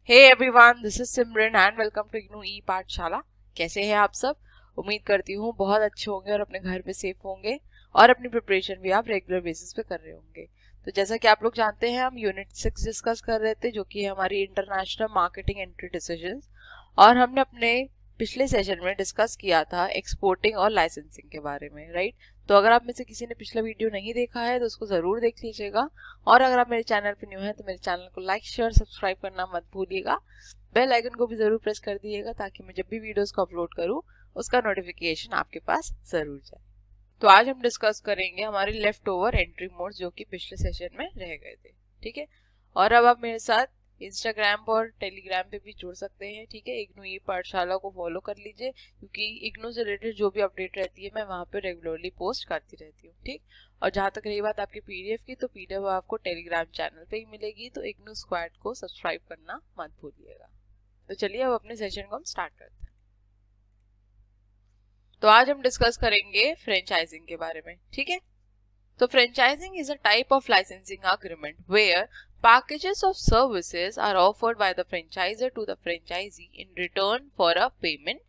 Hey everyone, this is Simran and welcome to IGNOU e Pathshala. कैसे हैं आप सब? उम्मीद करती हूँ बहुत अच्छे होंगे और अपने घर में सेफ होंगे और अपनी प्रिपरेशन भी आप रेगुलर बेसिस पे कर रहे होंगे। तो जैसा कि आप लोग जानते हैं, हम यूनिट 6 डिस्कस कर रहे थे, जो कि है हमारी इंटरनेशनल मार्केटिंग एंट्री डिसीजंस। और हमने अपने पिछले सेशन में डिस्कस किया था एक्सपोर्टिंग और लाइसेंसिंग के बारे में, राइट? तो अगर आप में से किसी ने पिछला वीडियो नहीं देखा है तो उसको जरूर देख लीजिएगा। और अगर आप मेरे चैनल पर न्यू हैं तो मेरे चैनल को लाइक शेयर सब्सक्राइब करना मत भूलिएगा। बेल आइकन को भी जरूर प्रेस कर दिएगा ताकि मैं जब भी वीडियोस को अपलोड करूं उसका नोटिफिकेशन आपके पास जरूर जाए। तो आज हम डिस्कस करेंगे हमारे लेफ्ट ओवर एंट्री मोड्स, जो कि पिछले सेशन में रह गए थे, ठीक है? और अब आप मेरे साथ इंस्टाग्राम और टेलीग्राम पे भी जुड़ सकते हैं, ठीक है? इग्नू ई पाठशाला को फॉलो कर लीजिए, क्योंकि इग्नू से रिलेटेड जो भी अपडेट रहती है मैं वहाँ पे रेगुलरली पोस्ट करती रहती हूँ, ठीक? और जहाँ तक रही बात आपकी पीडीएफ की, तो पीडीएफ आपको टेलीग्राम चैनल पे ही मिलेगी, तो इग्नू स्क्वाड को सब्सक्राइब करना मत भूलिएगा। तो चलिए अब अपने सेशन को हम स्टार्ट करते हैं। तो आज हम डिस्कस करेंगे फ्रेंचाइजिंग के बारे में, ठीक है? तो franchising is a type of licensing agreement where packages of services are offered by the franchisor to the franchisee in return for a payment.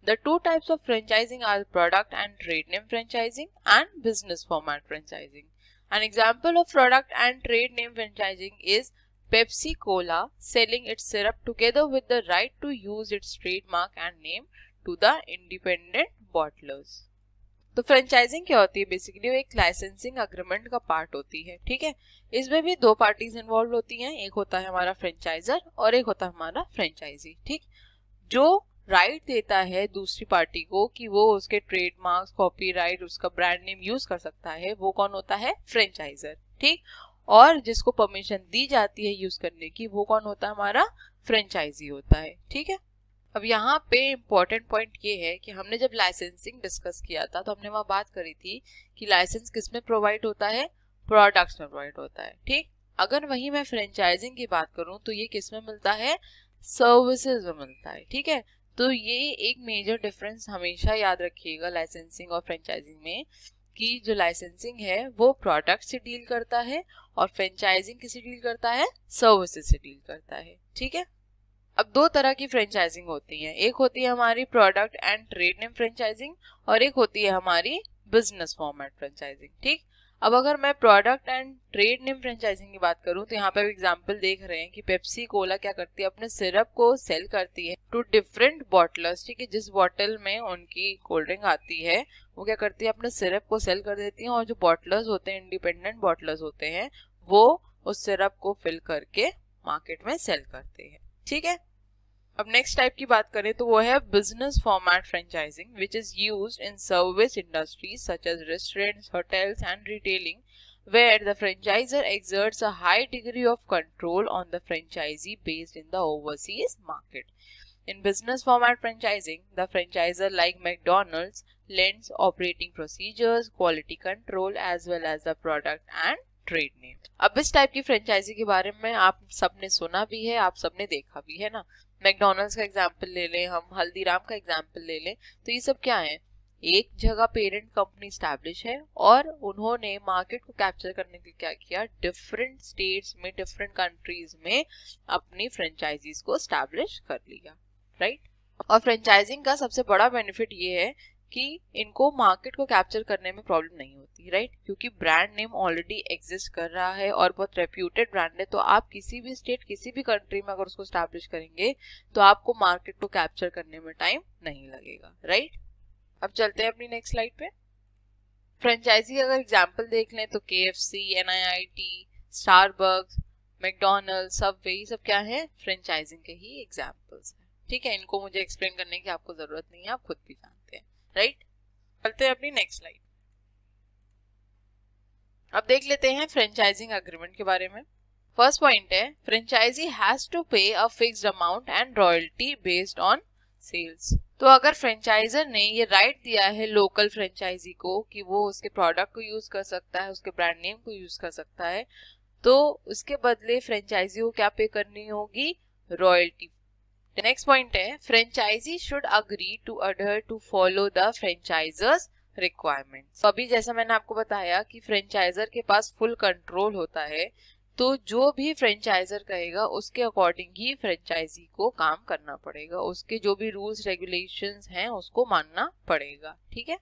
The two types of franchising are product and trade name franchising and business format franchising. An example of product and trade name franchising is Pepsi Cola selling its syrup together with the right to use its trademark and name to the independent bottlers. तो franchising क्या होती है? Basically वो एक licensing agreement का part होती है, ठीक है? इसमें भी दो पार्टीज इन्वॉल्व होती हैं, एक होता है हमारा फ्रेंचाइजर और एक होता है हमारा फ्रेंचाइजी, ठीक? जो राइट देता है दूसरी पार्टी को कि वो उसके ट्रेडमार्क्स, कॉपीराइट, उसका ब्रांड नेम यूज कर सकता है, वो कौन होता है? फ्रेंचाइजर, ठीक? और जिसको परमिशन दी जाती है यूज करने की, वो कौन होता है? हमारा फ्रेंचाइजी होता है, ठीक है? अब यहाँ पे इम्पोर्टेंट पॉइंट ये है कि हमने जब लाइसेंसिंग डिस्कस किया था तो हमने वहाँ बात करी थी कि लाइसेंस किस में प्रोवाइड होता है? प्रोडक्ट्स में प्रोवाइड होता है, ठीक? अगर वहीं मैं फ्रेंचाइजिंग की बात करूँ तो ये किस में मिलता है? सर्विसेज में मिलता है, ठीक है? तो ये एक मेजर डिफरेंस हमेशा याद रखिएगा लाइसेंसिंग और फ्रेंचाइजिंग में, कि जो लाइसेंसिंग है वो प्रोडक्ट से डील करता है और फ्रेंचाइजिंग किससे डील करता है? सर्विसेज से डील करता है, ठीक है? अब दो तरह की फ्रेंचाइजिंग होती है, एक होती है हमारी product and trade name franchising और एक होती है हमारी बिजनेस फॉर्मेट फ्रेंचाइजिंग, ठीक? अब अगर मैं product and trade name franchising की बात करूं तो यहाँ पे एग्जांपल देख रहे हैं कि पेप्सी कोला क्या करती है? अपने सिरप को सेल करती है टू डिफरेंट बॉटलर्स, ठीक है? जिस बॉटल में उनकी कोल्ड ड्रिंक आती है वो क्या करती है? अपने सिरप को सेल कर देती है, और जो बॉटलर्स होते हैं, इंडिपेंडेंट बॉटलर्स होते हैं, वो उस सिरप को फिल करके मार्केट में सेल करते हैं, ठीक है? अब नेक्स्ट टाइप की बात करें तो वो है business format franchising, which is used in service industries such as restaurants, hotels and retailing, where the franchisor exerts a high degree of control on the franchisee based in the overseas market. In business format franchising, the franchisor, like McDonald's, lends operating procedures, quality control as well as the product and trade name. अब इस type की franchise के बारे में आप सबने सुना भी है, आप सबने देखा भी है ना। मैकडोनल्ड्स का एग्जांपल ले लें, हम हल्दीराम का एग्जांपल ले लें, तो ये सब क्या है? एक जगह पेरेंट कंपनी स्टैब्लिश है और उन्होंने मार्केट को कैप्चर करने के लिए क्या किया? डिफरेंट स्टेट्स में, डिफरेंट कंट्रीज में अपनी फ्रेंचाइजीज को स्टैब्लिश कर लिया, राइट? और फ्रेंचाइजिंग का सबसे बड़ा बेनिफिट ये है कि इनको मार्केट को कैप्चर करने में प्रॉब्लम नहीं होती, राइट? क्योंकि ब्रांड नेम ऑलरेडी एग्जिस्ट कर रहा है और बहुत रेप्यूटेड ब्रांड है, तो आप किसी भी स्टेट, किसी भी कंट्री में अगर उसको स्टैब्लिश करेंगे तो आपको मार्केट को कैप्चर करने में टाइम नहीं लगेगा, राइट? अब चलते हैं अपनी नेक्स्ट स्लाइड पे। फ्रेंचाइजी अगर एग्जाम्पल देख लें तो KFC, NIIT, Starbucks, McDonald's, Subway, ये सब क्या है? फ्रेंचाइजिंग के ही एग्जाम्पल्स हैं, ठीक है? इनको मुझे एक्सप्लेन करने की आपको जरूरत नहीं है, आप खुद भी जानते हैं, राइट? चलते हैं अपनी नेक्स्ट स्लाइड। अब देख लेते हैं फ्रेंचाइजिंग एग्रीमेंट के बारे में। फर्स्ट पॉइंट है, franchisee has to pay a fixed amount and royalty based on sales. तो अगर फ्रेंचाइजर ने ये राइट दिया है लोकल फ्रेंचाइजी को कि वो उसके प्रोडक्ट को यूज कर सकता है, उसके ब्रांड नेम को यूज कर सकता है, तो उसके बदले फ्रेंचाइजी को क्या पे करनी होगी? रॉयल्टी। नेक्स्ट पॉइंट है, franchisee should agree to adhere to follow the franchiser's requirements. अभी जैसा मैंने आपको बताया कि फ्रेंचाइजर के पास फुल कंट्रोल होता है तो जो भी फ्रेंचाइजर कहेगा उसके अकॉर्डिंग ही फ्रेंचाइजी को काम करना पड़ेगा, उसके जो भी रूल्स रेगुलेशंस हैं उसको मानना पड़ेगा, ठीक है।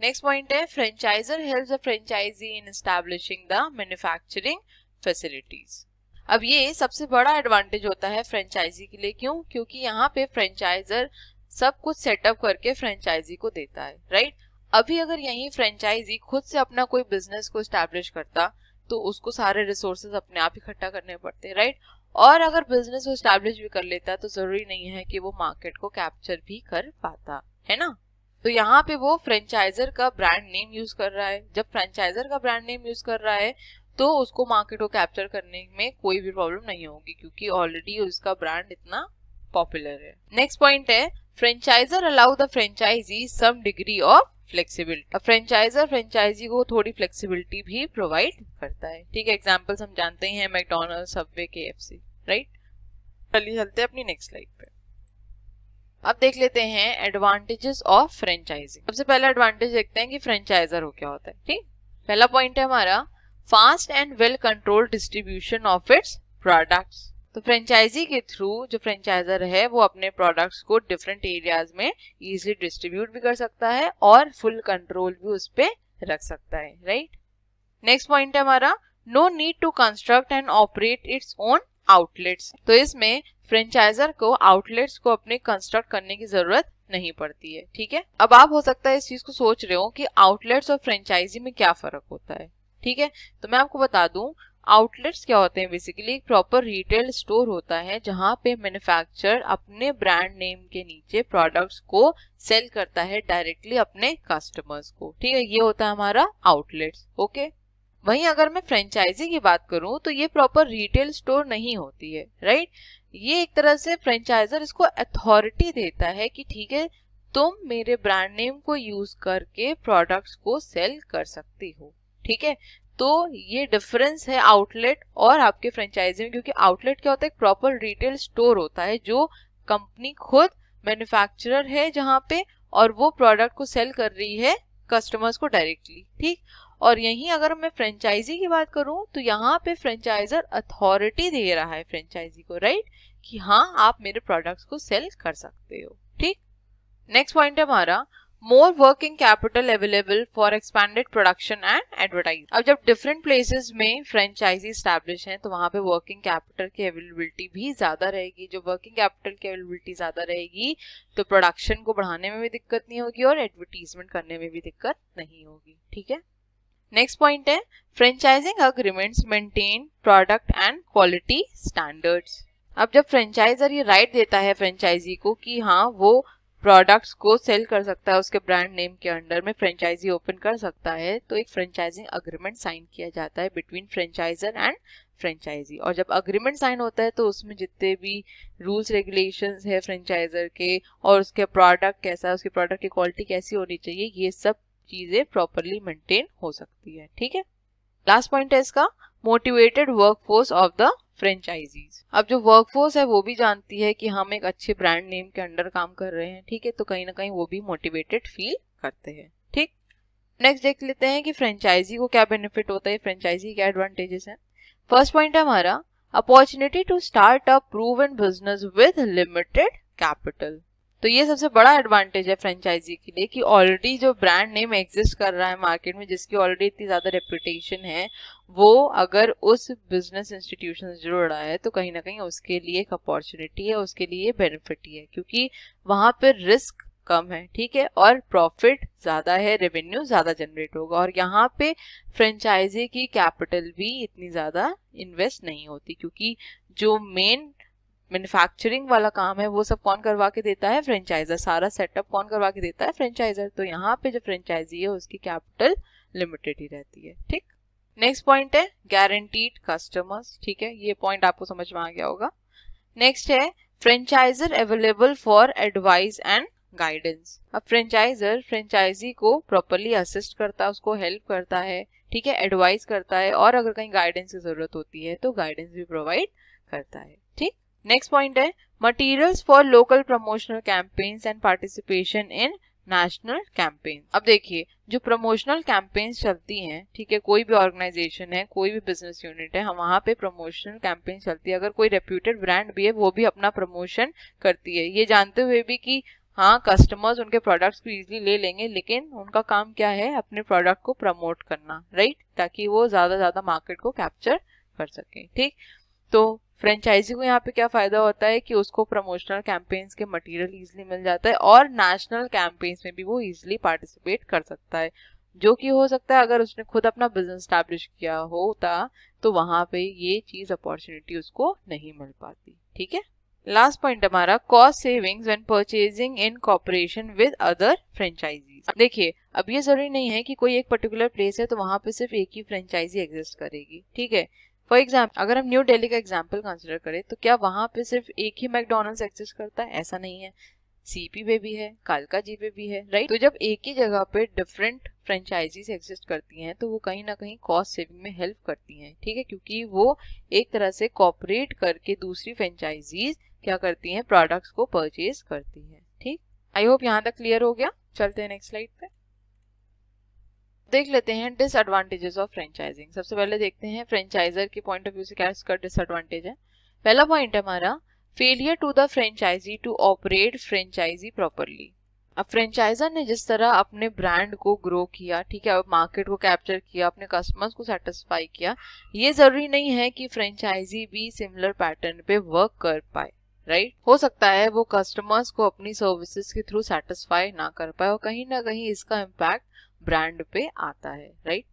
नेक्स्ट पॉइंट है franchisor helps the franchisee in establishing the manufacturing facilities. अब ये सबसे बड़ा एडवांटेज होता है फ्रेंचाइजी के लिए, क्यों? क्योंकि यहाँ पे फ्रेंचाइजर सब कुछ सेटअप करके फ्रेंचाइजी को देता है, राइट। अभी अगर यही फ्रेंचाइजी खुद से अपना कोई बिजनेस को एस्टैब्लिश करता तो उसको सारे रिसोर्सेज अपने आप इकट्ठा करने पड़ते, राइट। और अगर बिजनेस को एस्टैब्लिश भी कर लेता तो जरूरी नहीं है कि वो मार्केट को कैप्चर भी कर पाता, है ना। तो यहाँ पे वो फ्रेंचाइजर का ब्रांड नेम यूज कर रहा है। जब फ्रेंचाइजर का ब्रांड नेम यूज कर रहा है तो उसको मार्केट को कैप्चर करने में कोई भी प्रॉब्लम नहीं होगी, क्योंकि ऑलरेडी उसका ब्रांड इतना पॉपुलर है। नेक्स्ट पॉइंट है franchisor allow the franchisee some degree of flexibility. Franchisor franchisee को थोड़ी फ्लेक्सिबिलिटी भी प्रोवाइड करता है, ठीक है। एग्जांपल्स हम जानते हैं मैकडॉनल्ड्स, सबवे, केएफसी, राइट। चलिए चलते हैं अपनी नेक्स्ट स्लाइड पे। अब देख लेते हैं एडवांटेजेस ऑफ फ्रेंचाइजिंग। सबसे पहला एडवांटेज देखते हैं कि फ्रेंचाइजर हो क्या होता है, ठीक। पहला पॉइंट है हमारा fast and well controlled distribution of its products. तो फ्रेंचाइजी के थ्रू जो फ्रेंचाइजर है वो अपने प्रोडक्ट्स को डिफरेंट एरियाज में इजीली डिस्ट्रीब्यूट भी कर सकता है और फुल कंट्रोल भी उस पे रख सकता है, राइट। नेक्स्ट पॉइंट है हमारा no need to construct and operate its own outlets. तो इसमें फ्रेंचाइजर को आउटलेट्स को अपने कंस्ट्रक्ट करने की जरूरत नहीं पड़ती है, ठीक है। अब आप हो सकता है इस चीज को सोच रहे हो कि आउटलेट्स और फ्रेंचाइजी में क्या फर्क होता है, ठीक है। तो मैं आपको बता दूं आउटलेट्स क्या होते हैं। बेसिकली एक प्रॉपर रिटेल स्टोर होता है जहां पे मैन्युफैक्चरर अपने ब्रांड नेम के नीचे प्रोडक्ट्स को सेल करता है डायरेक्टली अपने कस्टमर्स को, ठीक है। ये होता है हमारा आउटलेट्स, ओके। वहीं अगर मैं फ्रेंचाइजी की बात करूं तो ये प्रॉपर रिटेल स्टोर नहीं होती है, राइट। ये एक तरह से फ्रेंचाइजर इसको अथॉरिटी देता है कि ठीक है तुम मेरे ब्रांड नेम को यूज करके प्रोडक्ट्स को सेल कर सकती हो, ठीक है। तो ये डिफरेंस है आउटलेट और आपके फ्रेंचाइजी में, क्योंकि आउटलेट क्या होता है एक प्रॉपर रिटेल स्टोर होता है जो कंपनी खुद मैन्युफैक्चरर है जहां पे, और वो प्रोडक्ट को सेल कर रही है कस्टमर्स को डायरेक्टली, ठीक। और यहीं अगर मैं फ्रेंचाइजी की बात करूं तो यहाँ पे फ्रेंचाइजर अथॉरिटी दे रहा है फ्रेंचाइजी को, राइट, कि हाँ आप मेरे प्रोडक्ट्स को सेल कर सकते हो, ठीक। नेक्स्ट पॉइंट है हमारा मोर working capital available for expanded production and advertise. अब जब डिफरेंट प्लेसेस में फ्रेंचाइजी स्टैब्लिश हैं तो वहां पे वर्किंग कैपिटल की अवेलेबिलिटी भी ज्यादा रहेगी। जो वर्किंग कैपिटल की अवेलेबिलिटी ज्यादा रहेगी तो प्रोडक्शन को बढ़ाने में भी दिक्कत नहीं होगी और एडवर्टीजमेंट करने में भी दिक्कत नहीं होगी, ठीक है। नेक्स्ट पॉइंट है franchising agreements maintain product and quality standards. अब जब फ्रेंचाइजर ये राइट देता है फ्रेंचाइजी को कि हाँ वो प्रोडक्ट्स को सेल कर सकता है, उसके ब्रांड नेम के अंडर में फ्रेंचाइजी ओपन कर सकता है, तो एक फ्रेंचाइजिंग अग्रीमेंट साइन किया जाता है बिटवीन फ्रेंचाइजर एंड फ्रेंचाइजी। और जब अग्रीमेंट साइन होता है तो उसमें जितने भी रूल्स रेगुलेशंस है फ्रेंचाइजर के और उसके प्रोडक्ट कैसा है, उसके प्रोडक्ट की क्वालिटी कैसी होनी चाहिए, ये सब चीजें प्रॉपरली मेंटेन हो सकती है, ठीक है। लास्ट पॉइंट है इसका motivated workforce of the franchises. अब जो वर्कफोर्स है वो भी जानती है कि हम एक अच्छे ब्रांड नेम के अंडर काम कर रहे हैं, ठीक है, तो कहीं ना कहीं वो भी मोटिवेटेड फील करते हैं, ठीक। नेक्स्ट देख लेते हैं कि फ्रेंचाइजी को क्या बेनिफिट होता है, फ्रेंचाइजी क्या एडवांटेजेस हैं। फर्स्ट पॉइंट है हमारा opportunity to start a proven business with limited capital. तो ये सबसे बड़ा एडवांटेज है फ्रेंचाइजी के लिए कि ऑलरेडी जो ब्रांड नेम एग्जिस्ट कर रहा है मार्केट में, जिसकी ऑलरेडी इतनी ज्यादा रेपुटेशन है, वो अगर उस बिजनेस इंस्टीट्यूशन से जुड़ रहा है तो कहीं ना कहीं उसके लिए एक अपॉर्चुनिटी है, उसके लिए बेनिफिट ही है, क्योंकि वहां पर रिस्क कम है, ठीक है, और प्रॉफिट ज्यादा है, रेवेन्यू ज्यादा जनरेट होगा। और यहाँ पे फ्रेंचाइजी की कैपिटल भी इतनी ज्यादा इन्वेस्ट नहीं होती, क्योंकि जो मेन मैन्युफैक्चरिंग वाला काम है वो सब कौन करवा के देता है, फ्रेंचाइजर। सारा सेटअप कौन करवा के देता है, फ्रेंचाइजर। तो यहाँ पे जो फ्रेंचाइजी है उसकी कैपिटल लिमिटेड ही रहती है, ठीक। नेक्स्ट पॉइंट है गारंटीड कस्टमर्स, ठीक है, ये पॉइंट आपको समझ में आ गया होगा। नेक्स्ट है franchisor available for advice and guidance. अब फ्रेंचाइजर फ्रेंचाइजी को प्रॉपरली असिस्ट करता है, उसको हेल्प करता है, ठीक है, एडवाइस करता है, और अगर कहीं गाइडेंस की जरूरत होती है तो गाइडेंस भी प्रोवाइड करता है, ठीक। नेक्स्ट पॉइंट है materials for local promotional campaigns and participation in national campaign. अब देखिए जो प्रमोशनल कैंपेन्स चलती हैं, ठीक है, कोई भी ऑर्गेनाइजेशन है, कोई भी बिजनेस यूनिट है, हम वहाँ पे प्रमोशनल कैंपेन चलती है। अगर कोई रेप्यूटेड ब्रांड भी है वो भी अपना प्रमोशन करती है, ये जानते हुए भी कि हाँ कस्टमर्स उनके प्रोडक्ट्स को इजीली ले लेंगे, लेकिन उनका काम क्या है, अपने प्रोडक्ट को प्रमोट करना, राइट, ताकि वो ज्यादा मार्केट को कैप्चर कर सके। ठीक, तो फ्रेंचाइजी को यहाँ पे क्या फायदा होता है कि उसको प्रमोशनल कैंपेन्स के मटेरियल इजीली मिल जाता है और नेशनल कैंपेन्स में भी वो इजीली पार्टिसिपेट कर सकता है, जो कि हो सकता है अगर उसने खुद अपना बिजनेस स्टैब्लिश किया होता तो वहां पे ये चीज अपॉर्चुनिटी उसको नहीं मिल पाती। ठीक है, लास्ट पॉइंट हमारा cost savings when purchasing in cooperation with other franchises. देखिए अब ये जरूरी नहीं है कि कोई एक पर्टिकुलर प्लेस है तो वहां पे सिर्फ एक ही फ्रेंचाइजी एग्जिस्ट करेगी। ठीक है, फॉर एग्जाम्पल अगर हम न्यू दिल्ली का एग्जाम्पल कंसिडर करें तो क्या वहां पे सिर्फ एक ही मैकडोनल्ड्स एग्जिस्ट करता है, ऐसा नहीं है, सीपी पे भी है, कालका जी पे भी है, राइट। तो जब एक ही जगह पे डिफरेंट फ्रेंचाइजीज एग्जिस्ट करती हैं तो वो कहीं ना कहीं कॉस्ट सेविंग में हेल्प करती हैं। ठीक है, क्योंकि वो एक तरह से कॉपरेट करके दूसरी फ्रेंचाइजीज क्या करती हैं, प्रोडक्ट्स को परचेज करती हैं। ठीक, आई होप यहाँ तक क्लियर हो गया। चलते हैं नेक्स्ट स्लाइड पे, देख लेते हैं डिसएडवांटेजेस ऑफ फ्रेंचाइजिंग। सबसे पहले देखते हैं फ्रेंचाइजर के पॉइंट ऑफ व्यू से क्या इसका डिसएडवांटेज है। पहला पॉइंट है हमारा failure to the franchisee to operate franchisee properly. अब फ्रेंचाइजर ने जिस तरह अपने ब्रांड को ग्रो किया, ठीक है, मार्केट को कैप्चर किया, अपने कस्टमर्स को सेटिस्फाई किया, ये जरूरी नहीं है कि फ्रेंचाइजी भी सिमिलर पैटर्न पे वर्क कर पाए, राइट। हो सकता है वो कस्टमर्स को अपनी सर्विसेज के थ्रू सेटिस्फाई ना कर पाए और कहीं ना कहीं इसका इम्पैक्ट ब्रांड पे आता है, राइट।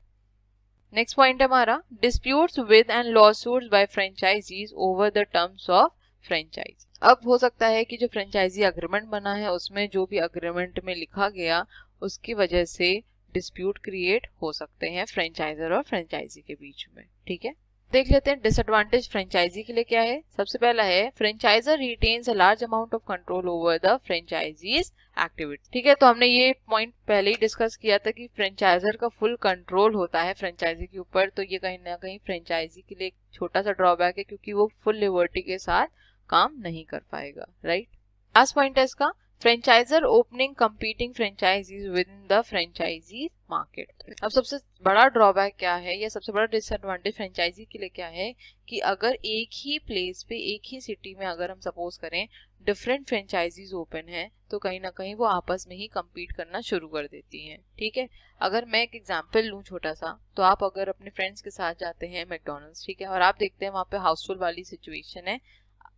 नेक्स्ट पॉइंट है हमारा disputes with and lawsuits by franchisees over the terms of franchise. अब हो सकता है कि जो फ्रेंचाइजी अग्रीमेंट बना है उसमें जो भी अग्रीमेंट में लिखा गया उसकी वजह से डिस्प्यूट क्रिएट हो सकते हैं फ्रेंचाइजर और फ्रेंचाइजी के बीच में। ठीक है, देख लेते हैं डिसएडवांटेज फ्रेंचाइजी के लिए क्या है। सबसे पहला है franchisor retains a large amount of control over the franchises activity. ठीक है, तो हमने ये पॉइंट पहले ही डिस्कस किया था कि फ्रेंचाइजर का फुल कंट्रोल होता है फ्रेंचाइजी के ऊपर, तो ये कहीं ना कहीं फ्रेंचाइजी के लिए एक छोटा सा ड्रॉबैक है क्योंकि वो फुल लिबर्टी के साथ काम नहीं कर पाएगा, राइट। लास्ट पॉइंट है इसका franchisor opening competing franchisees within the franchisee market. अब सबसे बड़ा ड्रॉबैक क्या है या सबसे बड़ा डिसएडवांटेज फ्रेंचाइजी के लिए क्या है कि अगर एक ही प्लेस पे एक ही सिटी में अगर हम सपोज करें डिफरेंट फ्रेंचाइजीज ओपन है तो कहीं ना कहीं वो आपस में ही compete करना शुरू कर देती हैं। ठीक है, अगर मैं एक एग्जांपल लूं छोटा सा, तो आप अगर अपने फ्रेंड्स के साथ जाते हैं मैकडॉनल्ड्स, ठीक है, और आप देखते हैं वहाँ पे हाउसफुल वाली सिचुएशन है,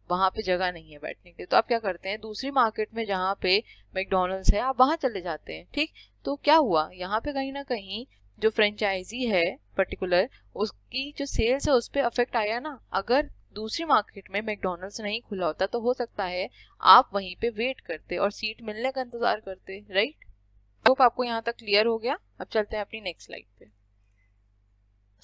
वहां पे जगह नहीं है बैठने के लिए, तो आप क्या करते हैं दूसरी मार्केट में जहाँ पे मैकडॉनल्ड्स है आप वहां चले जाते हैं। ठीक, तो क्या हुआ यहाँ पे कहीं ना कहीं जो फ्रेंचाइजी है पर्टिकुलर उसकी जो सेल्स है उस पर अफेक्ट आया ना। अगर दूसरी मार्केट में मैकडॉनल्ड्स नहीं खुला होता तो हो सकता है आप वहीं पे वेट करते और सीट मिलने का इंतजार करते, राइट। होप आपको यहाँ तक क्लियर हो गया। अब चलते हैं अपनी नेक्स्ट स्लाइड पे।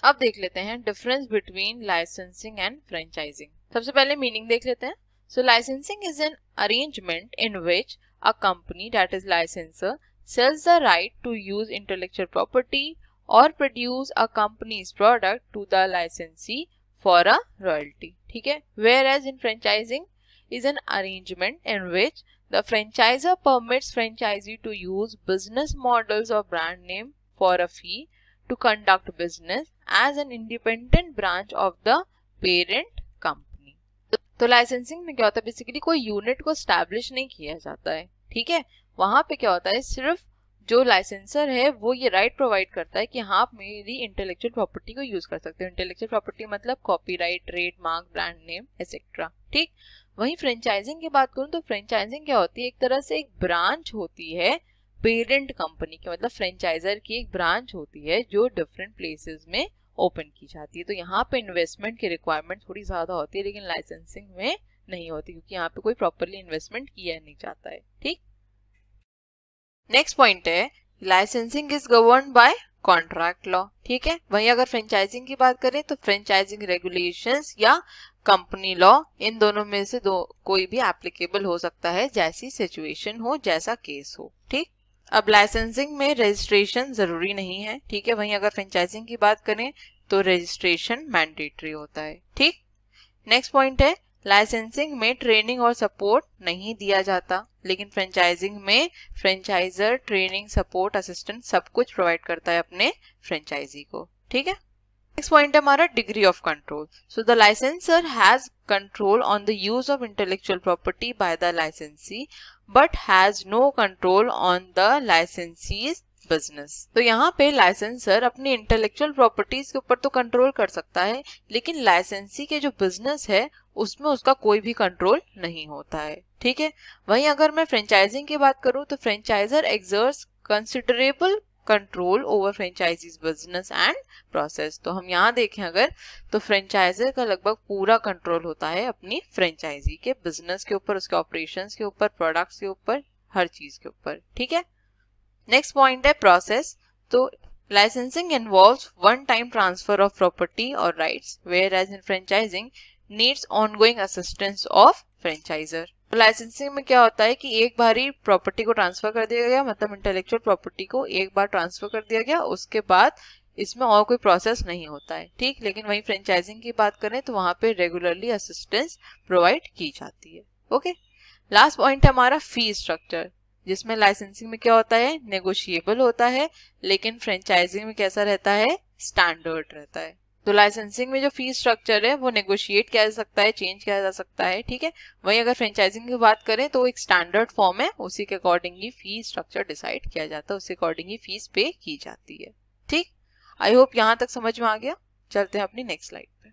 अब देख लेते हैं difference between licensing and franchising. सबसे पहले मीनिंग देख लेते हैं। So licensing is an arrangement in which a company that is licensor sells the right to use intellectual property or produce a company's product to the licensee for a royalty। ठीक है, whereas in franchising is an arrangement in which the franchisor permits franchisee to use business models or brand name for a fee to conduct business as an independent branch of the parent company। तो licensing में क्या होता है, basically कोई unit को establish नहीं किया जाता है। ठीक है, वहां पे क्या होता है सिर्फ जो लाइसेंसर है वो ये राइट प्रोवाइड करता है कि हाँ आप मेरी इंटेलेक्चुअल प्रॉपर्टी को यूज कर सकते हो। इंटेलेक्चुअल प्रॉपर्टी मतलब copyright, trademark, brand name etcetera. ठीक, वहीं फ्रेंचाइजिंग की बात करूं तो फ्रेंचाइजिंग क्या होती है, एक तरह से एक ब्रांच होती है पेरेंट कंपनी की, मतलब फ्रेंचाइजर की एक ब्रांच होती है जो डिफरेंट प्लेसेस में ओपन की जाती है। तो यहाँ पे इन्वेस्टमेंट की रिक्वायरमेंट थोड़ी ज्यादा होती है लेकिन लाइसेंसिंग में नहीं होती क्योंकि यहाँ पे कोई प्रॉपरली इन्वेस्टमेंट किया नहीं जाता है। ठीक, नेक्स्ट पॉइंट है licensing is governed bye contract law. ठीक है, वहीं अगर फ्रेंचाइजिंग की बात करें तो फ्रेंचाइजिंग रेगुलेशंस या कंपनी लॉ, इन दोनों में से कोई भी एप्लीकेबल हो सकता है जैसी सिचुएशन हो, जैसा केस हो। ठीक, अब लाइसेंसिंग में रजिस्ट्रेशन जरूरी नहीं है। ठीक है, वहीं अगर फ्रेंचाइजिंग की बात करें तो रजिस्ट्रेशन मैंडेटरी होता है। ठीक, नेक्स्ट पॉइंट है लाइसेंसिंग में ट्रेनिंग और सपोर्ट नहीं दिया जाता, लेकिन फ्रेंचाइजिंग में franchisor training, support, assistant sub कुछ प्रोवाइड करता है अपने फ्रेंचाइजी को। ठीक है। नेक्स्ट पॉइंट है हमारा degree of control. So the licensor has control on the use of intellectual property by the licensee but has no control on the licensee's business. तो यहाँ पे लाइसेंसर अपनी इंटेलेक्चुअल प्रॉपर्टीज के ऊपर तो कंट्रोल कर सकता है, लेकिन लाइसेंसी के जो बिजनेस है उसमें उसका कोई भी कंट्रोल नहीं होता है। ठीक है। वहीं अगर मैं फ्रेंचाइजिंग की बात करूं तो franchisor exerts considerable control over franchises business and process. तो हम यहाँ देखें अगर, तो फ्रेंचाइजर का लगभग पूरा कंट्रोल होता है अपनी फ्रेंचाइजी के बिजनेस के ऊपर, उसके ऑपरेशंस के ऊपर, प्रोडक्ट्स के ऊपर, हर चीज के ऊपर। ठीक है। नेक्स्ट पॉइंट है प्रोसेस। तो licensing involves one-time transfer of property or rights, whereas in franchising needs ongoing assistance of franchisor. तो लाइसेंसिंग में क्या होता है कि एक बार ही प्रॉपर्टी को ट्रांसफर कर दिया गया, मतलब इंटेलेक्चुअल प्रॉपर्टी को एक बार ट्रांसफर कर दिया गया, उसके बाद इसमें और कोई प्रोसेस नहीं होता है। ठीक। लेकिन वही फ्रेंचाइजिंग की बात करें तो वहां पे रेगुलरली असिस्टेंस प्रोवाइड की जाती है। ओके। लास्ट पॉइंट है हमारा फी स्ट्रक्चर, जिसमें लाइसेंसिंग में क्या होता है, नेगोशिएबल होता है, लेकिन फ्रेंचाइजिंग में कैसा रहता है, स्टैंडर्ड रहता है। तो लाइसेंसिंग में जो फी स्ट्रक्चर है वो नेगोशिएट किया जा सकता है, चेंज किया जा सकता है। ठीक है। वहीं अगर फ्रेंचाइजिंग की बात करें तो एक स्टैंडर्ड फॉर्म है, उसी के अकॉर्डिंग ही फी स्ट्रक्चर डिसाइड किया जाता है, उसी अकॉर्डिंग ही फीस पे की जाती है। ठीक। आई होप यहाँ तक समझ में आ गया। चलते हैं अपनी नेक्स्ट स्लाइड पे।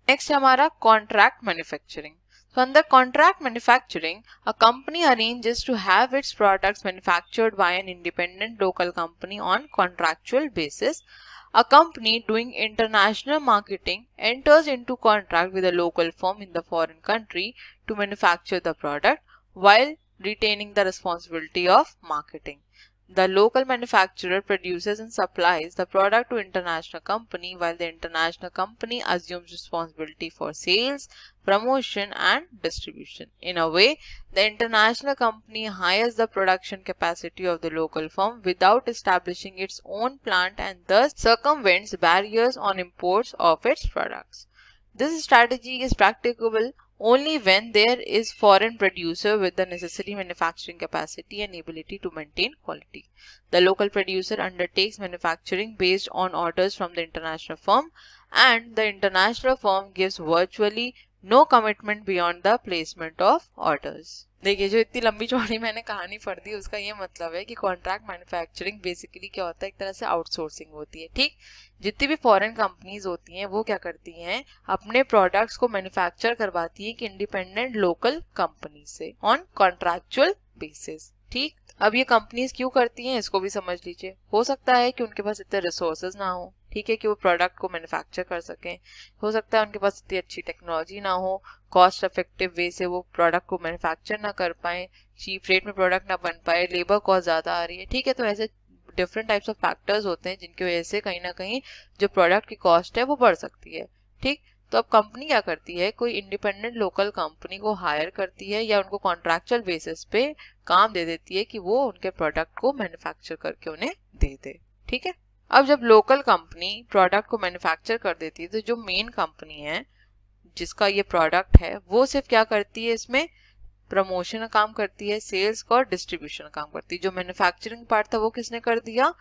नेक्स्ट है हमारा contract manufacturing. So under contract manufacturing, a company arranges to have its products manufactured by an independent local company on contractual basis. A company doing international marketing enters into contract with a local firm in the foreign country to manufacture the product while retaining the responsibility of marketing. The local manufacturer produces and supplies the product to international company while the international company assumes responsibility for sales, promotion and distribution. In a way, the international company hires the production capacity of the local firm without establishing its own plant and thus circumvents barriers on imports of its products. This strategy is practicable only when there is foreign producer with the necessary manufacturing capacity and ability to maintain quality. The local producer undertakes manufacturing based on orders from the international firm and the international firm gives virtually no commitment beyond the placement of orders. देखिए, जो इतनी लंबी चौड़ी मैंने कहानी पढ़ दी उसका ये मतलब है कि कॉन्ट्रैक्ट मैन्युफैक्चरिंग बेसिकली क्या होता है, एक तरह से आउटसोर्सिंग होती है। ठीक। जितनी भी फॉरेन कंपनीज होती हैं वो क्या करती हैं, अपने प्रोडक्ट्स को मैन्युफैक्चर करवाती है कि इंडिपेंडेंट लोकल कंपनी से ऑन कॉन्ट्रैक्चुअल बेसिस। ठीक। अब ये कंपनीज क्यों करती हैं इसको भी समझ लीजिए। हो सकता है कि उनके पास इतने रिसोर्सेज ना हो, ठीक है, कि वो प्रोडक्ट को मैन्युफैक्चर कर सकें। हो सकता है उनके पास इतनी अच्छी टेक्नोलॉजी ना हो, कॉस्ट इफेक्टिव वे से वो प्रोडक्ट को मैन्युफैक्चर ना कर पाए, चीप रेट में प्रोडक्ट ना बन पाए, लेबर कॉस्ट ज़्यादा आ रही है। ठीक है। तो ऐसे डिफरेंट टाइप्स ऑफ फैक्टर्स होते हैं जिनकी वजह से कहीं ना कहीं जो प्रोडक्ट की कॉस्ट है वो बढ़ सकती है। ठीक। तो अब कंपनी क्या करती है, कोई इंडिपेंडेंट लोकल कंपनी को हायर करती है या उनको कॉन्ट्रैक्चुअल बेसिस पे काम दे देती है कि वो उनके प्रोडक्ट को मैन्युफैक्चर करके उन्हें दे दे। ठीक है। अब जब लोकल कंपनी प्रोडक्ट को मैन्युफैक्चर कर देती है तो जो मेन कंपनी है जिसका ये प्रोडक्ट है वो सिर्फ क्या करती है, इसमें प्रमोशन का काम करती है, सेल्स का और डिस्ट्रीब्यूशन का काम करती है। जो मैन्युफैक्चरिंग पार्ट था वो किसने कर दिया,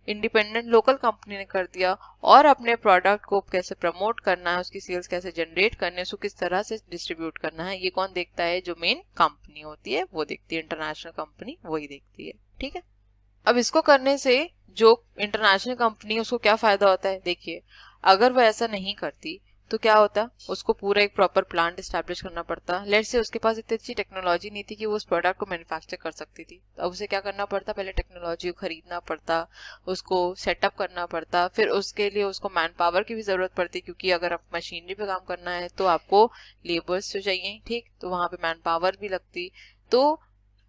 इंडिपेंडेंट लोकल कंपनी ने कर दिया। और अपने प्रोडक्ट को कैसे प्रमोट करना है, उसकी सेल्स कैसे जनरेट करनी है, उसको किस तरह से डिस्ट्रीब्यूट करना है, ये कौन देखता है, जो मेन कंपनी होती है वो देखती है, इंटरनेशनल कंपनी वही देखती है। ठीक है। अब इसको करने से जो इंटरनेशनल कंपनी है उसको क्या फायदा होता है, देखिए अगर वो ऐसा नहीं करती तो क्या होता, उसको पूरा एक प्रॉपर प्लांट एस्टैब्लिश करना पड़ता। लेट्स से उसके पास इतनी अच्छी टेक्नोलॉजी नहीं थी कि वो उस प्रोडक्ट को मैन्युफैक्चर कर सकती थी, तो अब उसे क्या करना पड़ता, पहले टेक्नोलॉजी को खरीदना पड़ता, उसको सेटअप करना पड़ता, फिर उसके लिए उसको मैन पावर की भी जरूरत पड़ती, क्योंकि अगर आप मशीनरी पे काम करना है तो आपको लेबर्स तो चाहिए। ठीक। तो वहां पे मैन पावर भी लगती। तो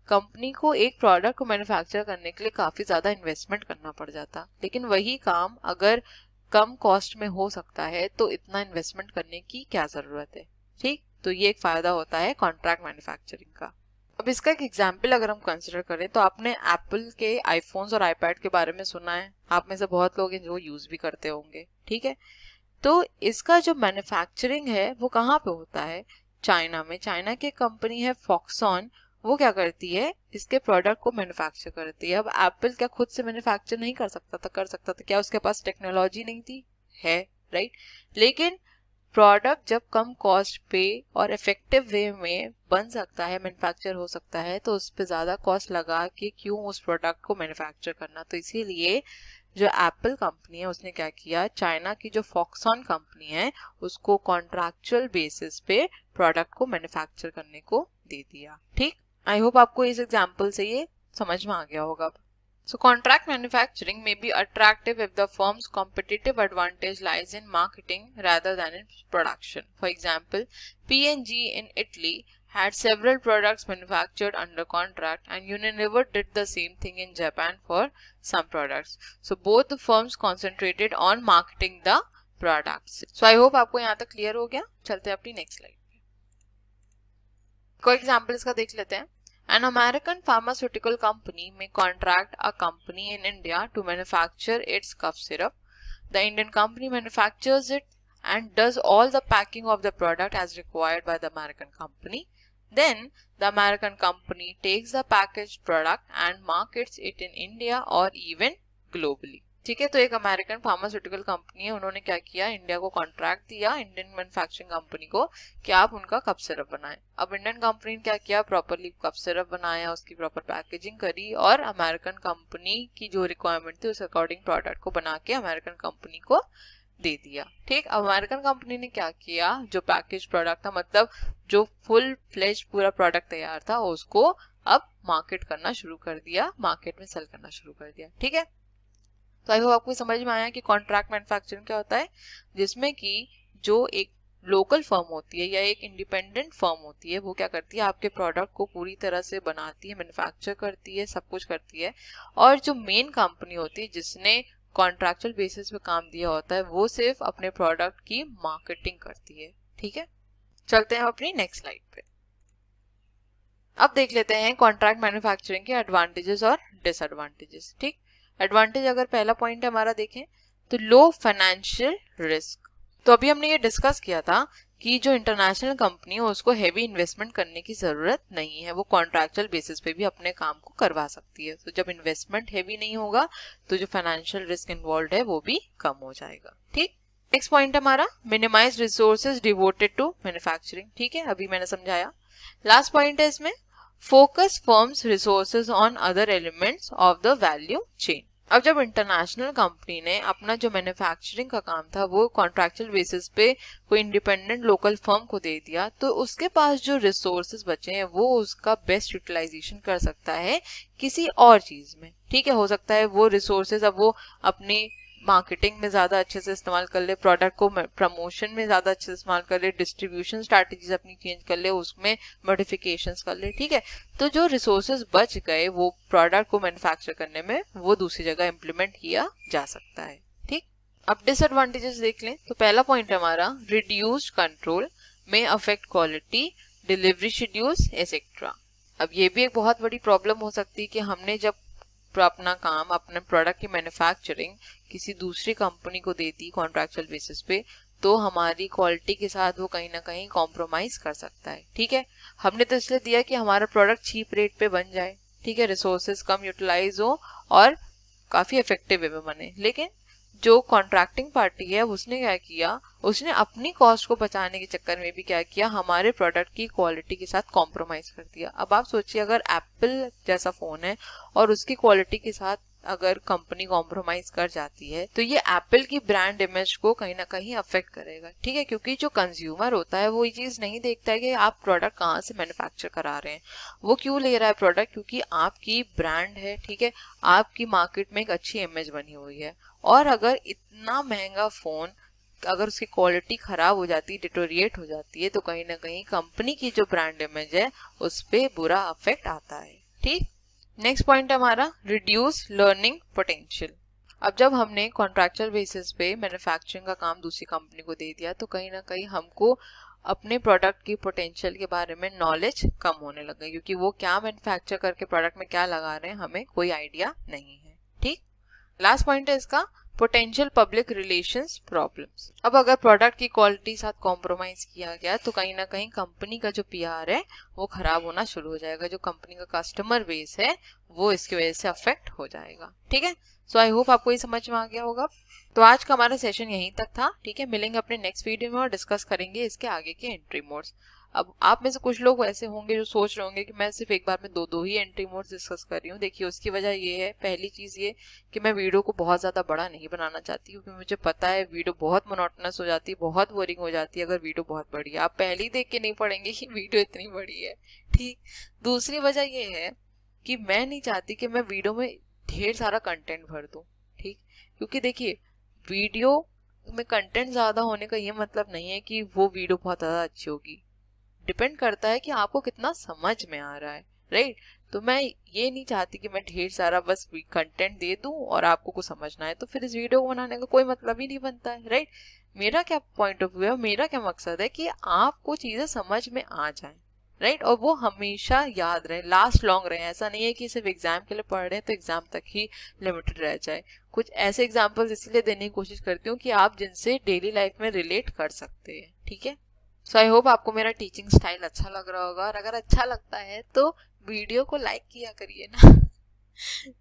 कंपनी को एक प्रोडक्ट को मैन्युफैक्चर करने के लिए काफी ज्यादा इन्वेस्टमेंट करना पड़ जाता। लेकिन वही काम अगर कम कॉस्ट में हो सकता है तो इतना इन्वेस्टमेंट करने की क्या जरूरत है। ठीक। तो ये एक फायदा होता है कॉन्ट्रैक्ट मैन्युफैक्चरिंग का। अब इसका एक एग्जाम्पल अगर हम कंसिडर करें तो आपने एप्पल के आईफोन्स और आईपैड के बारे में सुना है, आप में से बहुत लोग हैं जो यूज भी करते होंगे। ठीक है। तो इसका जो मैन्युफैक्चरिंग है वो कहाँ पे होता है? चाइना में। चाइना की कंपनी है फॉक्सकॉन, वो क्या करती है, इसके प्रोडक्ट को मैन्युफैक्चर करती है। अब एप्पल क्या खुद से मैन्युफैक्चर नहीं कर सकता था? कर सकता था। क्या उसके पास टेक्नोलॉजी नहीं थी? है, राइट। लेकिन प्रोडक्ट जब कम कॉस्ट पे और इफेक्टिव वे में बन सकता है, मैन्युफैक्चर हो सकता है, तो उस पर ज़्यादा कॉस्ट लगा के क्यों उस प्रोडक्ट को मैन्युफैक्चर करना। तो इसीलिए जो एप्पल कंपनी है उसने क्या किया, चाइना की जो फॉक्सकॉन कंपनी है उसको कॉन्ट्रैक्चुअल बेसिस पे प्रोडक्ट को मैन्युफैक्चर करने को दे दिया। ठीक, आई होप आपको इस एग्जाम्पल से ये समझ में आ गया होगा। So contract manufacturing may be attractive if the firm's competitive advantage lies in marketing rather than in production. For example, P&G in Italy had several products manufactured under contract and Unilever did the same thing in Japan for some products. So both the firms concentrated on marketing the products. So I hope आपको यहाँ तक clear हो गया। चलते हैं अपनी next slide पे। कोई example इसका देख लेते हैं। An American pharmaceutical company may contract a company in India to manufacture its cough syrup. The Indian company manufactures it and does all the packing of the product as required by the American company. Then the American company takes the packaged product and markets it in India or even globally. ठीक है, तो एक American pharmaceutical company है, उन्होंने क्या किया, India को contract दिया, इंडियन मैन्युफैक्चरिंग कंपनी को, कि आप उनका कफ सिरप बनाएं। अब इंडियन कंपनी ने क्या किया, प्रॉपरली कफ सिरप बनाया, उसकी प्रॉपर पैकेजिंग करी और अमेरिकन कंपनी की जो रिक्वायरमेंट थी उस अकॉर्डिंग प्रोडक्ट को बना के अमेरिकन कंपनी को दे दिया। ठीक, अमेरिकन कंपनी ने क्या किया, जो पैकेज प्रोडक्ट था, मतलब जो फुल फ्लेज पूरा प्रोडक्ट तैयार था, उसको अब मार्केट करना शुरू कर दिया, मार्केट में सेल करना शुरू कर दिया। ठीक है, तो आई होप आपको समझ में आया कि कॉन्ट्रैक्ट मैन्युफैक्चरिंग क्या होता है, जिसमें कि जो एक लोकल फर्म होती है या एक इंडिपेंडेंट फर्म होती है, वो क्या करती है, आपके प्रोडक्ट को पूरी तरह से बनाती है, मैन्युफैक्चर करती है, सब कुछ करती है, और जो मेन कंपनी होती है जिसने कॉन्ट्रैक्चुअल बेसिस पे काम दिया होता है, वो सिर्फ अपने प्रोडक्ट की मार्केटिंग करती है। ठीक है, चलते हैं अपनी नेक्स्ट स्लाइड पे। अब देख लेते हैं कॉन्ट्रैक्ट मैन्युफैक्चरिंग के एडवांटेजेस और डिसएडवांटेजेस। ठीक, एडवांटेज अगर पहला पॉइंट हमारा देखें तो लो फाइनेंशियल रिस्क। तो अभी हमने ये डिस्कस किया था कि जो इंटरनेशनल कंपनी है उसको हेवी इन्वेस्टमेंट करने की जरूरत नहीं है, वो कॉन्ट्रैक्चुअल बेसिस पे भी अपने काम को करवा सकती है। तो जब इन्वेस्टमेंट हेवी नहीं होगा तो जो फाइनेंशियल रिस्क इन्वॉल्व है वो भी कम हो जाएगा। ठीक, नेक्स्ट पॉइंट हमारा minimise resources devoted to manufacturing. ठीक है, अभी मैंने समझाया। लास्ट पॉइंट है इसमें focus firm's resources on other elements of the value chain. अब जब इंटरनेशनल कंपनी ने अपना जो मैन्युफैक्चरिंग का काम था वो कॉन्ट्रैक्चुअल बेसिस पे कोई इंडिपेंडेंट लोकल फर्म को दे दिया, तो उसके पास जो रिसोर्सेज बचे हैं वो उसका बेस्ट यूटिलाइजेशन कर सकता है किसी और चीज में। ठीक है, हो सकता है वो रिसोर्सेज अब वो अपनी मार्केटिंग में ज्यादा अच्छे से इस्तेमाल कर ले, प्रोडक्ट को प्रमोशन में ज्यादा अच्छे से इस्तेमाल कर ले, डिस्ट्रीब्यूशन स्ट्रैटेजीज अपनी चेंज कर ले, उसमें मॉडिफिकेशंस कर ले। ठीक है, तो जो रिसोर्सेज बच गए वो प्रोडक्ट को मैन्युफैक्चर करने में वो दूसरी जगह इम्प्लीमेंट किया जा सकता है। ठीक, अब डिसएडवांटेजेस देख लें तो पहला पॉइंट है हमारा रिड्यूस्ड कंट्रोल में affect quality, delivery schedules etcetera. अब ये भी एक बहुत बड़ी प्रॉब्लम हो सकती है कि हमने जब अपना काम, अपने प्रोडक्ट की मैन्युफैक्चरिंग किसी दूसरी कंपनी को देती कॉन्ट्रैक्चुअल बेसिस पे, तो हमारी क्वालिटी के साथ वो कहीं ना कहीं कॉम्प्रोमाइज कर सकता है। ठीक है, हमने तो इसलिए दिया कि हमारा प्रोडक्ट चीप रेट पे बन जाए, ठीक है, रिसोर्सेज कम यूटिलाइज हो और काफी इफेक्टिव वे में बने, लेकिन जो कॉन्ट्रैक्टिंग पार्टी है उसने क्या किया, उसने अपनी कॉस्ट को बचाने के चक्कर में भी क्या किया, हमारे प्रोडक्ट की क्वालिटी के साथ कॉम्प्रोमाइज कर दिया। अब आप सोचिए अगर एप्पल जैसा फोन है और उसकी क्वालिटी के साथ अगर कंपनी कॉम्प्रोमाइज कर जाती है तो ये एप्पल की ब्रांड इमेज को कहीं ना कहीं अफेक्ट करेगा। ठीक है, क्योंकि जो कंज्यूमर होता है वो ये चीज नहीं देखता है कि आप प्रोडक्ट कहाँ से मैन्युफैक्चर करा रहे हैं, वो क्यों ले रहा है प्रोडक्ट, क्योंकि आपकी ब्रांड है। ठीक है, आपकी मार्केट में एक अच्छी इमेज बनी हुई है, और अगर इतना महंगा फोन अगर उसकी क्वालिटी खराब हो जाती है, डिटोरिएट हो जाती है, तो कहीं ना कहीं कंपनी की जो ब्रांड इमेज है उस पर बुरा अफेक्ट आता है। ठीक, नेक्स्ट पॉइंट है हमारा रिड्यूस लर्निंग पोटेंशियल। अब जब हमने कॉन्ट्रैक्चुअल बेसिस पे मैन्युफैक्चरिंग का काम दूसरी कंपनी को दे दिया तो कहीं ना कहीं हमको अपने प्रोडक्ट की पोटेंशियल के बारे में नॉलेज कम होने लग गई, क्योंकि वो क्या मैन्युफैक्चर करके प्रोडक्ट में क्या लगा रहे हैं हमें कोई आइडिया नहीं है। ठीक, लास्ट पॉइंट है इसका पोटेंशियल पब्लिक रिलेशंस प्रॉब्लम्स। अब अगर प्रोडक्ट की क्वालिटी साथ कॉम्प्रोमाइज किया गया तो कहीं ना कहीं कंपनी का जो पीआर है वो खराब होना शुरू हो जाएगा, जो कंपनी का कस्टमर बेस है वो इसकी वजह से अफेक्ट हो जाएगा। ठीक है, सो आई होप आपको ये समझ में आ गया होगा। तो आज का हमारा सेशन यहीं तक था। ठीक है, मिलेंगे अपने नेक्स्ट वीडियो में और डिस्कस करेंगे इसके आगे के एंट्री मोड्स। अब आप में से कुछ लोग ऐसे होंगे जो सोच रहे होंगे कि मैं सिर्फ एक बार में दो ही एंट्री मोड्स डिस्कस कर रही हूँ। देखिए उसकी वजह ये है, पहली चीज ये कि मैं वीडियो को बहुत ज्यादा बड़ा नहीं बनाना चाहती, क्योंकि मुझे पता है वीडियो बहुत मोनोटोनस हो जाती है, बहुत बोरिंग हो जाती है अगर वीडियो बहुत बड़ी है। आप पहले ही देख के नहीं पढ़ेंगे कि वीडियो इतनी बड़ी है। ठीक, दूसरी वजह ये है कि मैं नहीं चाहती कि मैं वीडियो में ढेर सारा कंटेंट भर दूं। ठीक, क्योंकि देखिए वीडियो में कंटेंट ज्यादा होने का ये मतलब नहीं है कि वो वीडियो बहुत ज्यादा अच्छी होगी। डिपेंड करता है कि आपको कितना समझ में आ रहा है, राइट। तो मैं ये नहीं चाहती कि मैं ढेर सारा बस कंटेंट दे दूं और आपको कुछ समझना है, तो फिर इस वीडियो को बनाने का कोई मतलब ही नहीं बनता है, राइट। मेरा क्या पॉइंट ऑफ व्यू है, मेरा क्या मकसद है कि आपको चीजें समझ में आ जाएं, राइट, और वो हमेशा याद रहे, लास्ट लॉन्ग रहे। ऐसा नहीं है कि सिर्फ एग्जाम के लिए पढ़ रहे हैं तो एग्जाम तक ही लिमिटेड रह जाए। कुछ ऐसे एग्जाम्पल्स इसलिए देने की कोशिश करती हूँ कि आप जिनसे डेली लाइफ में रिलेट कर सकते हैं। ठीक है, सो आई होप आपको मेरा टीचिंग स्टाइल अच्छा लग रहा होगा, और अगर अच्छा लगता है तो वीडियो को लाइक किया करिए ना।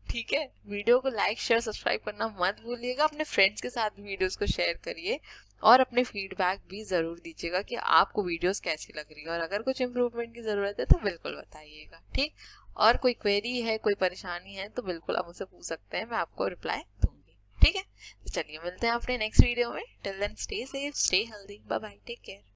ठीक है, वीडियो को लाइक शेयर सब्सक्राइब करना मत भूलिएगा। अपने फ्रेंड्स के साथ वीडियोस को शेयर करिए और अपने फीडबैक भी जरूर दीजिएगा कि आपको वीडियोस कैसी लग रही है, और अगर कुछ इम्प्रूवमेंट की जरूरत है तो बिल्कुल बताइएगा। ठीक, और कोई क्वेरी है, कोई परेशानी है तो बिल्कुल आप मुझसे पूछ सकते हैं, मैं आपको रिप्लाई दूंगी। ठीक है, तो चलिए मिलते हैं अपने नेक्स्ट वीडियो में। Till then stay safe, stay healthy, bye bye, take care.